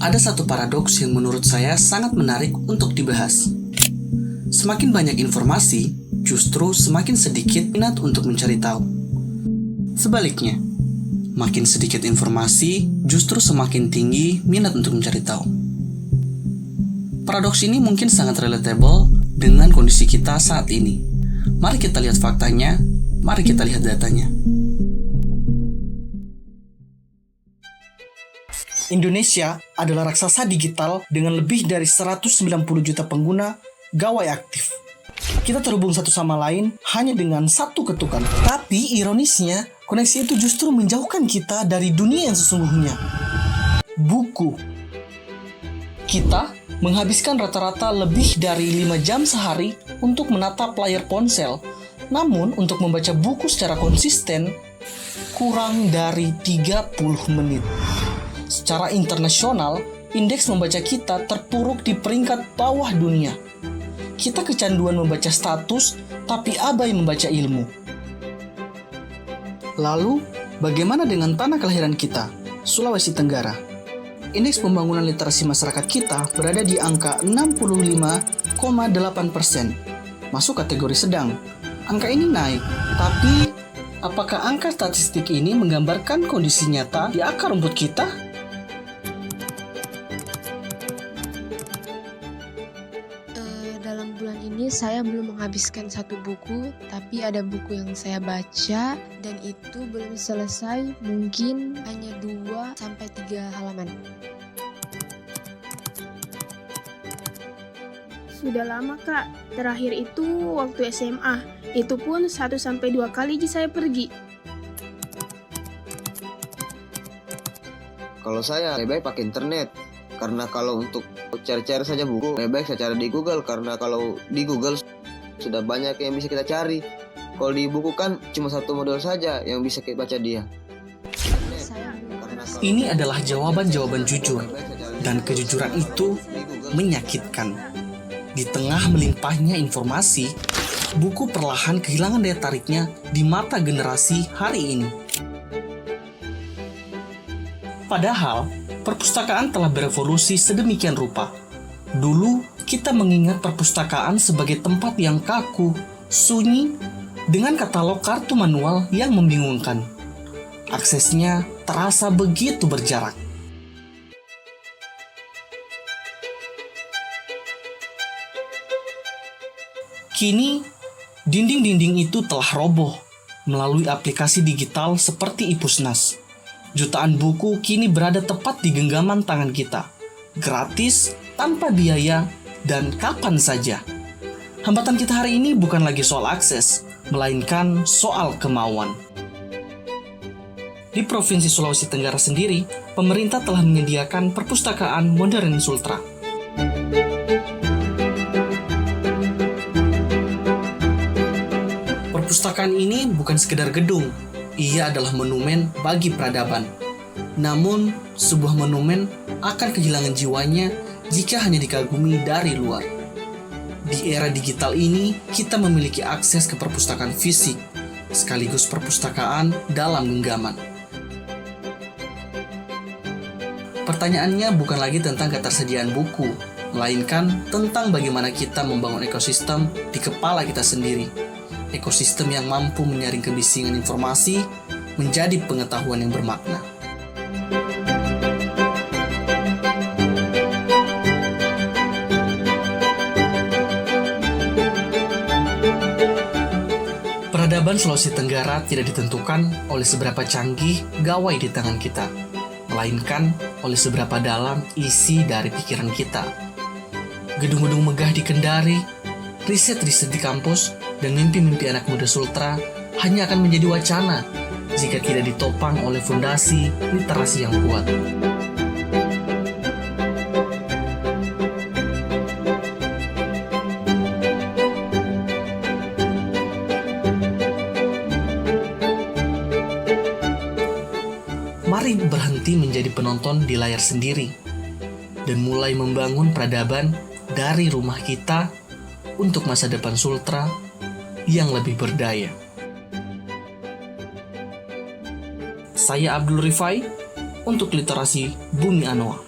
ada satu paradoks yang menurut saya sangat menarik untuk dibahas. Semakin banyak informasi, justru semakin sedikit minat untuk mencari tahu. Sebaliknya, makin sedikit informasi, justru semakin tinggi minat untuk mencari tahu. Paradoks ini mungkin sangat relatable dengan kondisi kita saat ini. Mari kita lihat faktanya, mari kita lihat datanya. Indonesia adalah raksasa digital dengan lebih dari 190 juta pengguna gawai aktif. Kita terhubung satu sama lain hanya dengan satu ketukan. Tapi ironisnya, koneksi itu justru menjauhkan kita dari dunia yang sesungguhnya. Buku. Kita menghabiskan rata-rata lebih dari 5 jam sehari untuk menatap layar ponsel. Namun untuk membaca buku secara konsisten, kurang dari 30 menit. Secara internasional, indeks membaca kita terpuruk di peringkat bawah dunia. Kita kecanduan membaca status, tapi abai membaca ilmu. Lalu, bagaimana dengan tanah kelahiran kita, Sulawesi Tenggara? Indeks pembangunan literasi masyarakat kita berada di angka 65,8%, masuk kategori sedang. Angka ini naik, tapi apakah angka statistik ini menggambarkan kondisi nyata di akar rumput kita? Dalam bulan ini saya belum menghabiskan satu buku, tapi ada buku yang saya baca dan itu belum selesai, mungkin hanya 2-3 halaman. Sudah lama kak, terakhir itu waktu SMA, itu pun 1-2 kali saya pergi. Kalau saya lebih baik pakai internet, karena kalau untuk cari-cari saja buku, lebih baik saya cari di Google, karena kalau di Google sudah banyak yang bisa kita cari. Kalau di buku kan cuma satu model saja yang bisa kita baca dia. Ini adalah jawaban-jawaban jujur, dan kejujuran itu menyakitkan. Di tengah melimpahnya informasi, buku perlahan kehilangan daya tariknya di mata generasi hari ini. Padahal, perpustakaan telah berevolusi sedemikian rupa. Dulu, kita mengingat perpustakaan sebagai tempat yang kaku, sunyi, dengan katalog kartu manual yang membingungkan. Aksesnya terasa begitu berjarak. Kini, dinding-dinding itu telah roboh melalui aplikasi digital seperti iPusnas. Jutaan buku kini berada tepat di genggaman tangan kita, gratis, tanpa biaya, dan kapan saja. Hambatan kita hari ini bukan lagi soal akses, melainkan soal kemauan. Di Provinsi Sulawesi Tenggara sendiri, pemerintah telah menyediakan perpustakaan modern Sultra. Perpustakaan ini bukan sekedar gedung, ia adalah monumen bagi peradaban. Namun, sebuah monumen akan kehilangan jiwanya jika hanya dikagumi dari luar. Di era digital ini, kita memiliki akses ke perpustakaan fisik, sekaligus perpustakaan dalam genggaman. Pertanyaannya bukan lagi tentang ketersediaan buku, melainkan tentang bagaimana kita membangun ekosistem di kepala kita sendiri. Ekosistem yang mampu menyaring kebisingan informasi menjadi pengetahuan yang bermakna. Peradaban Sulawesi Tenggara tidak ditentukan oleh seberapa canggih gawai di tangan kita, melainkan oleh seberapa dalam isi dari pikiran kita. Gedung-gedung megah di Kendari, riset-riset di kampus, dan mimpi-mimpi anak muda Sultra hanya akan menjadi wacana jika tidak ditopang oleh fondasi literasi yang kuat. Mari berhenti menjadi penonton di layar sendiri dan mulai membangun peradaban dari rumah kita untuk masa depan Sultra yang lebih berdaya. Saya Abdul Rifai untuk Literasi Bumi Anoa.